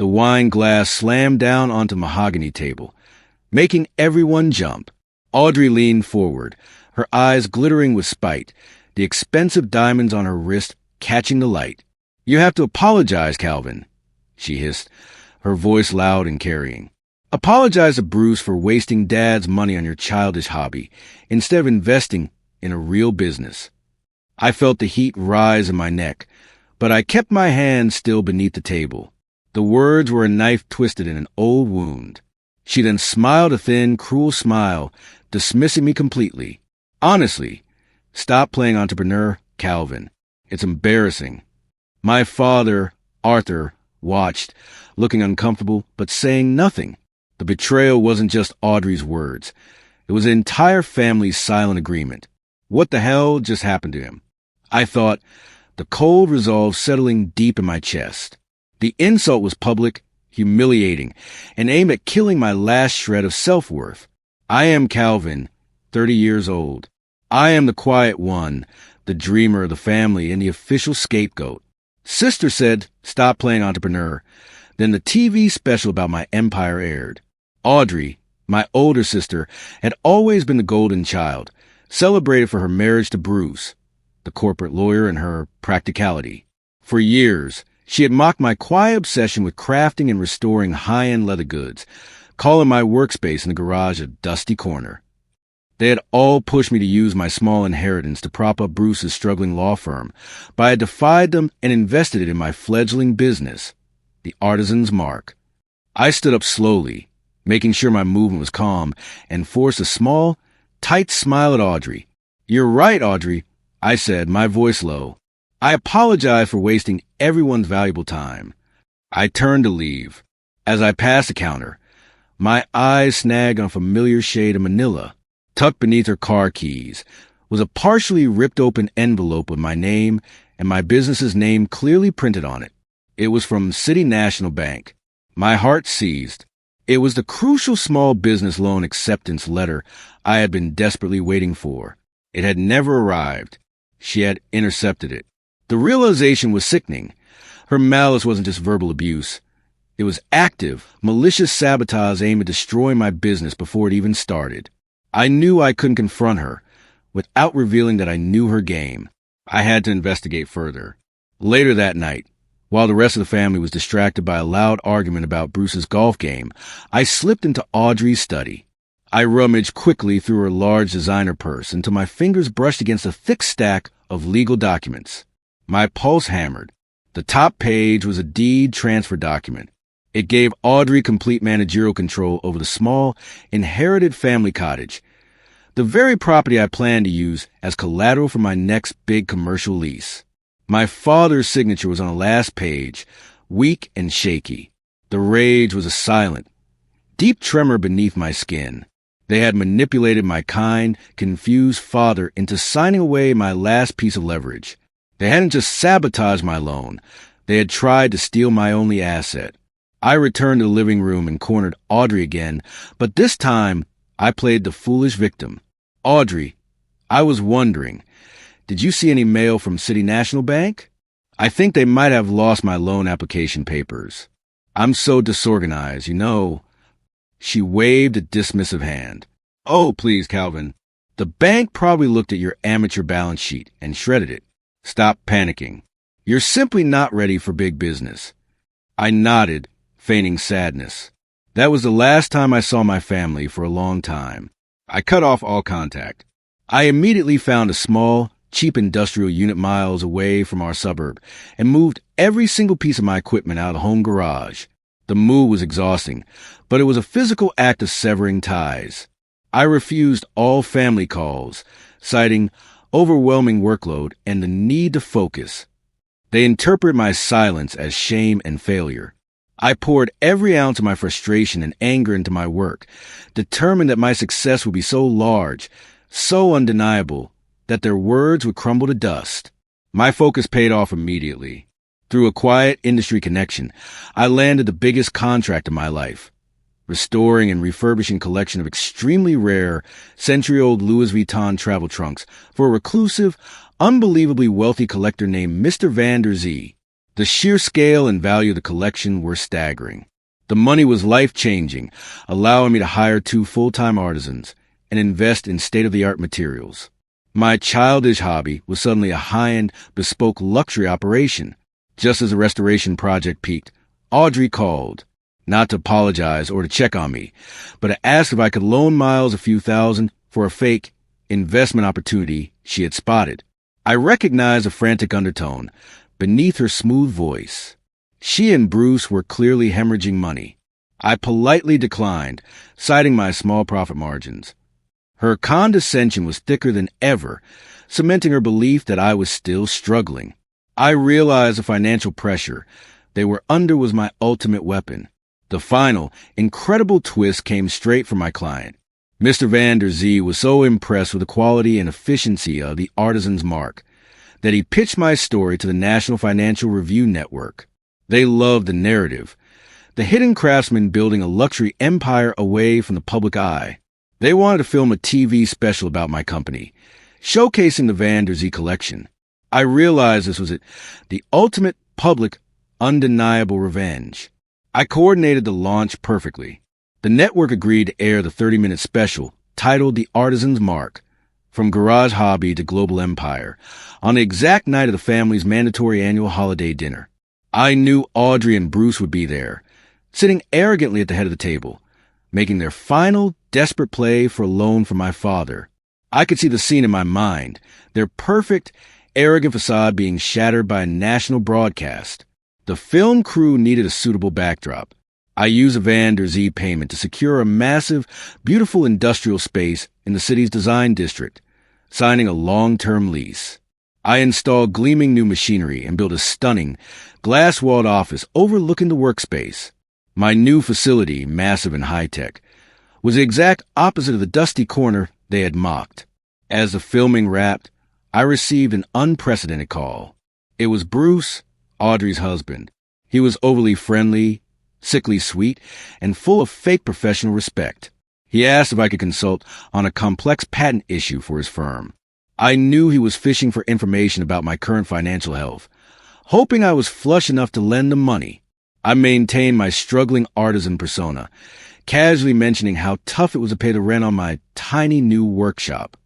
The wine glass slammed down onto the mahogany table, making everyone jump. Audrey leaned forward, her eyes glittering with spite, the expensive diamonds on her wrist catching the light. "You have to apologize, Calvin," she hissed, her voice loud and carrying. "Apologize to Bruce for wasting Dad's money on your childish hobby, instead of investing in a real business." I felt the heat rise in my neck, but I kept my hand still beneath the table. The words were a knife twisted in an old wound. She then smiled a thin, cruel smile, dismissing me completely. "Honestly, stop playing entrepreneur, Calvin. It's embarrassing." My father, Arthur, watched, looking uncomfortable, but saying nothing. The betrayal wasn't just Audrey's words. It was the entire family's silent agreement. What the hell just happened to him? I thought, the cold resolve settling deep in my chest. The insult was public, humiliating, and aimed at killing my last shred of self-worth. I am Calvin, 30 years old. I am the quiet one, the dreamer of the family, and the official scapegoat. Sister said, "Stop playing entrepreneur." Then the TV special about my empire aired. Audrey, my older sister, had always been the golden child, celebrated for her marriage to Bruce, the corporate lawyer, and her practicality. For years, she had mocked my quiet obsession with crafting and restoring high-end leather goods, calling my workspace in the garage a dusty corner. They had all pushed me to use my small inheritance to prop up Bruce's struggling law firm, but I had defied them and invested it in my fledgling business, the Artisan's Mark. I stood up slowly, making sure my movement was calm, and forced a small, tight smile at Audrey. "You're right, Audrey," I said, my voice low. "I apologize for wasting everyone's valuable time." I turned to leave. As I passed the counter, my eyes snagged on a familiar shade of manila. Tucked beneath her car keys was a partially ripped open envelope with my name and my business's name clearly printed on it. It was from City National Bank. My heart seized. It was the crucial small business loan acceptance letter I had been desperately waiting for. It had never arrived. She had intercepted it. The realization was sickening. Her malice wasn't just verbal abuse. It was active, malicious sabotage aimed at destroying my business before it even started. I knew I couldn't confront her without revealing that I knew her game. I had to investigate further. Later that night, while the rest of the family was distracted by a loud argument about Bruce's golf game, I slipped into Audrey's study. I rummaged quickly through her large designer purse until my fingers brushed against a thick stack of legal documents. My pulse hammered. The top page was a deed transfer document. It gave Audrey complete managerial control over the small, inherited family cottage, the very property I planned to use as collateral for my next big commercial lease. My father's signature was on the last page, weak and shaky. The rage was a silent, deep tremor beneath my skin. They had manipulated my kind, confused father into signing away my last piece of leverage. They hadn't just sabotaged my loan. They had tried to steal my only asset. I returned to the living room and cornered Audrey again, but this time I played the foolish victim. "Audrey, I was wondering, did you see any mail from City National Bank? I think they might have lost my loan application papers. I'm so disorganized, you know." She waved a dismissive hand. "Oh, please, Calvin. The bank probably looked at your amateur balance sheet and shredded it. Stop panicking. You're simply not ready for big business." I nodded, feigning sadness. That was the last time I saw my family for a long time. I cut off all contact. I immediately found a small, cheap industrial unit miles away from our suburb and moved every single piece of my equipment out of the home garage. The move was exhausting, but it was a physical act of severing ties. I refused all family calls, citing overwhelming workload and the need to focus. They interpret my silence as shame and failure. I poured every ounce of my frustration and anger into my work, determined that my success would be so large, so undeniable, that their words would crumble to dust. My focus paid off immediately. Through a quiet industry connection, I landed the biggest contract of my life, restoring and refurbishing a collection of extremely rare, century-old Louis Vuitton travel trunks for a reclusive, unbelievably wealthy collector named Mr. Van der Zee. The sheer scale and value of the collection were staggering. The money was life-changing, allowing me to hire 2 full-time artisans and invest in state-of-the-art materials. My childish hobby was suddenly a high-end, bespoke luxury operation. Just as the restoration project peaked, Audrey called, not to apologize or to check on me, but to ask if I could loan Miles a few thousand for a fake investment opportunity she had spotted. I recognized a frantic undertone beneath her smooth voice. She and Bruce were clearly hemorrhaging money. I politely declined, citing my small profit margins. Her condescension was thicker than ever, cementing her belief that I was still struggling. I realized the financial pressure they were under was my ultimate weapon. The final, incredible twist came straight from my client. Mr. Van der Zee was so impressed with the quality and efficiency of the Artisan's Mark that he pitched my story to the National Financial Review Network. They loved the narrative, the hidden craftsman building a luxury empire away from the public eye. They wanted to film a TV special about my company, showcasing the Van der Zee collection. I realized this was the ultimate public, undeniable revenge. I coordinated the launch perfectly. The network agreed to air the 30-minute special titled The Artisan's Mark, From Garage Hobby to Global Empire, on the exact night of the family's mandatory annual holiday dinner. I knew Audrey and Bruce would be there, sitting arrogantly at the head of the table, making their final, desperate play for a loan from my father. I could see the scene in my mind, their perfect, arrogant facade being shattered by a national broadcast. The film crew needed a suitable backdrop. I used a Van der Zee payment to secure a massive, beautiful industrial space in the city's design district, signing a long-term lease. I installed gleaming new machinery and built a stunning, glass-walled office overlooking the workspace. My new facility, massive and high-tech, was the exact opposite of the dusty corner they had mocked. As the filming wrapped, I received an unprecedented call. It was Bruce, Audrey's husband. He was overly friendly, sickly sweet, and full of fake professional respect. He asked if I could consult on a complex patent issue for his firm. I knew he was fishing for information about my current financial health, hoping I was flush enough to lend him money. I maintained my struggling artisan persona, casually mentioning how tough it was to pay the rent on my tiny new workshop.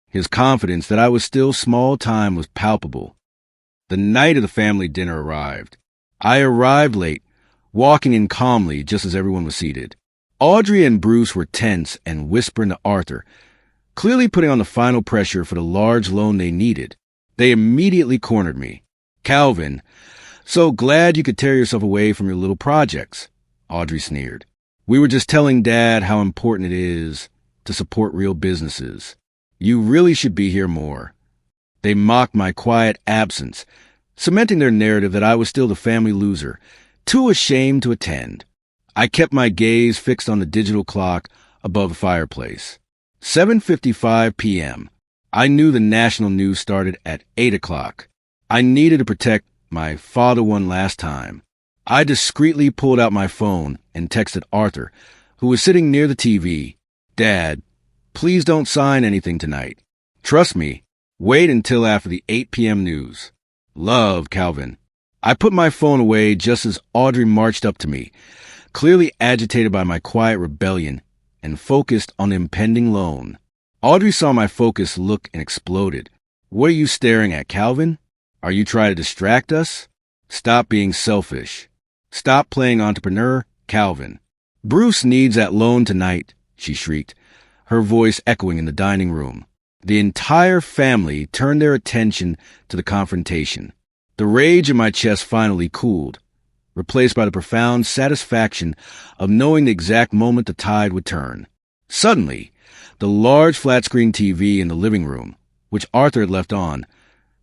His confidence that I was still small-time was palpable. The night of the family dinner arrived. I arrived late, walking in calmly just as everyone was seated. Audrey and Bruce were tense and whispering to Arthur, clearly putting on the final pressure for the large loan they needed. They immediately cornered me. "Calvin, so glad you could tear yourself away from your little projects," Audrey sneered. "We were just telling Dad how important it is to support real businesses. You really should be here more." They mocked my quiet absence, cementing their narrative that I was still the family loser, too ashamed to attend. I kept my gaze fixed on the digital clock above the fireplace. 7:55 p.m. I knew the national news started at 8 o'clock. I needed to protect my father one last time. I discreetly pulled out my phone and texted Arthur, who was sitting near the TV. "Dad, please don't sign anything tonight. Trust me, wait until after the 8 p.m. news. Love, Calvin." I put my phone away just as Audrey marched up to me, clearly agitated by my quiet rebellion and focused on the impending loan. Audrey saw my focused look and exploded. "What are you staring at, Calvin? Are you trying to distract us? Stop being selfish. Stop playing entrepreneur, Calvin." "Bruce needs that loan tonight," she shrieked, her voice echoing in the dining room. The entire family turned their attention to the confrontation. The rage in my chest finally cooled, replaced by the profound satisfaction of knowing the exact moment the tide would turn. Suddenly, the large flat-screen TV in the living room, which Arthur had left on,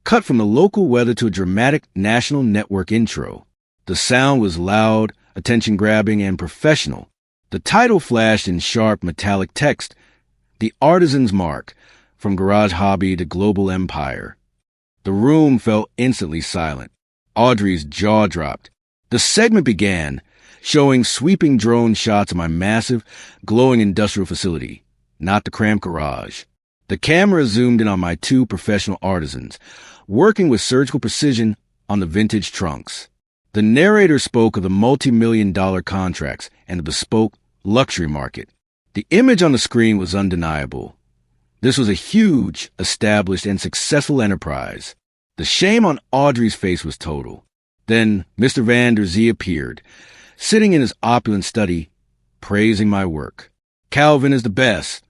cut from the local weather to a dramatic national network intro. The sound was loud, attention-grabbing, and professional. The title flashed in sharp, metallic text, "The Artisan's Mark, From Garage Hobby to Global Empire." The room fell instantly silent. Audrey's jaw dropped. The segment began, showing sweeping drone shots of my massive, glowing industrial facility, not the cramped garage. The camera zoomed in on my 2 professional artisans, working with surgical precision on the vintage trunks. The narrator spoke of the multi-million-dollar contracts and the bespoke luxury market. The image on the screen was undeniable. This was a huge, established, and successful enterprise. The shame on Audrey's face was total. Then Mr. Van der Zee appeared, sitting in his opulent study, praising my work. "Calvin is the best,"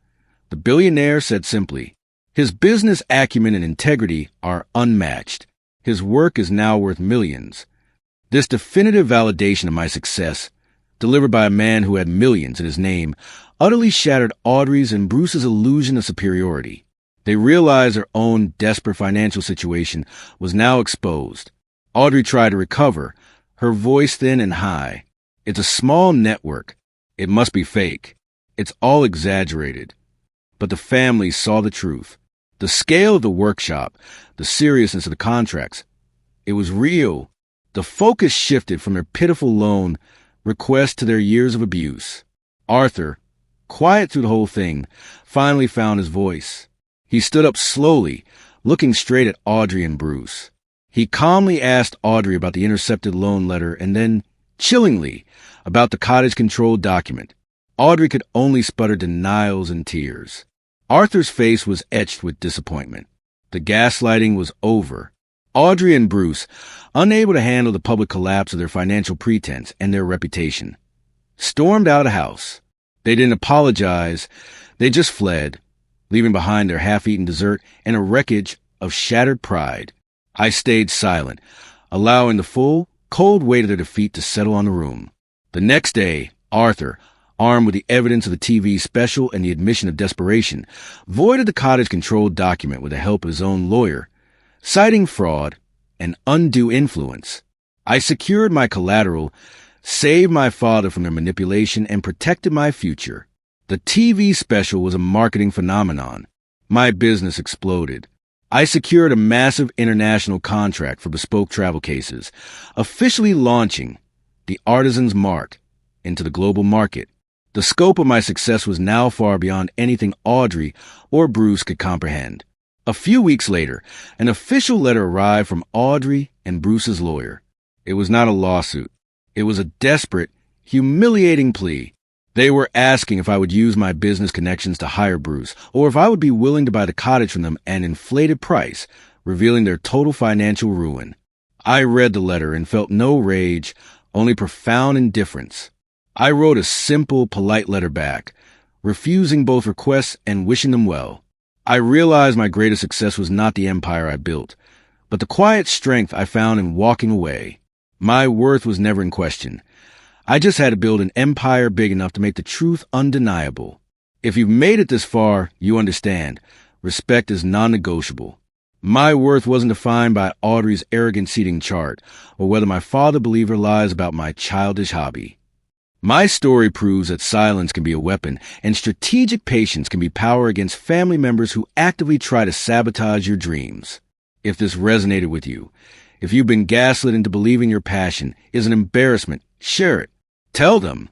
the billionaire said simply. "His business acumen and integrity are unmatched. His work is now worth millions." This definitive validation of my success, delivered by a man who had millions in his name, utterly shattered Audrey's and Bruce's illusion of superiority. They realized their own desperate financial situation was now exposed. Audrey tried to recover, her voice thin and high. "It's a small network. It must be fake. It's all exaggerated." But the family saw the truth. The scale of the workshop, the seriousness of the contracts. It was real. The focus shifted from their pitiful loan requests to their years of abuse. Arthur, quiet through the whole thing, finally found his voice. He stood up slowly, looking straight at Audrey and Bruce. He calmly asked Audrey about the intercepted loan letter and then, chillingly, about the cottage-controlled document. Audrey could only sputter denials and tears. Arthur's face was etched with disappointment. The gaslighting was over. Audrey and Bruce, unable to handle the public collapse of their financial pretense and their reputation, stormed out of the house. They didn't apologize. They just fled, leaving behind their half-eaten dessert and a wreckage of shattered pride. I stayed silent, allowing the full, cold weight of their defeat to settle on the room. The next day, Arthur, armed with the evidence of the TV special and the admission of desperation, voided the cottage-controlled document with the help of his own lawyer, citing fraud and undue influence. I secured my collateral, saved my father from their manipulation, and protected my future. The TV special was a marketing phenomenon. My business exploded. I secured a massive international contract for bespoke travel cases, officially launching the Artisan's Mark into the global market. The scope of my success was now far beyond anything Audrey or Bruce could comprehend. A few weeks later, an official letter arrived from Audrey and Bruce's lawyer. It was not a lawsuit. It was a desperate, humiliating plea. They were asking if I would use my business connections to hire Bruce, or if I would be willing to buy the cottage from them at an inflated price, revealing their total financial ruin. I read the letter and felt no rage, only profound indifference. I wrote a simple, polite letter back, refusing both requests and wishing them well. I realized my greatest success was not the empire I built, but the quiet strength I found in walking away. My worth was never in question. I just had to build an empire big enough to make the truth undeniable. If you've made it this far, you understand. Respect is non-negotiable. My worth wasn't defined by Audrey's arrogant seating chart, or whether my father believed her lies about my childish hobby. My story proves that silence can be a weapon, and strategic patience can be power against family members who actively try to sabotage your dreams. If this resonated with you, if you've been gaslit into believing your passion is an embarrassment, share it. Tell them.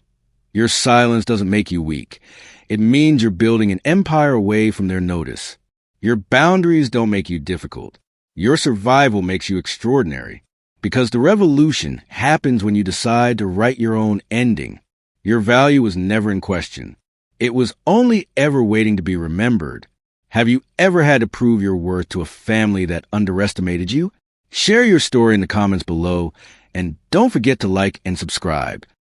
Your silence doesn't make you weak. It means you're building an empire away from their notice. Your boundaries don't make you difficult. Your survival makes you extraordinary. Because the revolution happens when you decide to write your own ending. Your value was never in question. It was only ever waiting to be remembered. Have you ever had to prove your worth to a family that underestimated you? Share your story in the comments below, and don't forget to like and subscribe.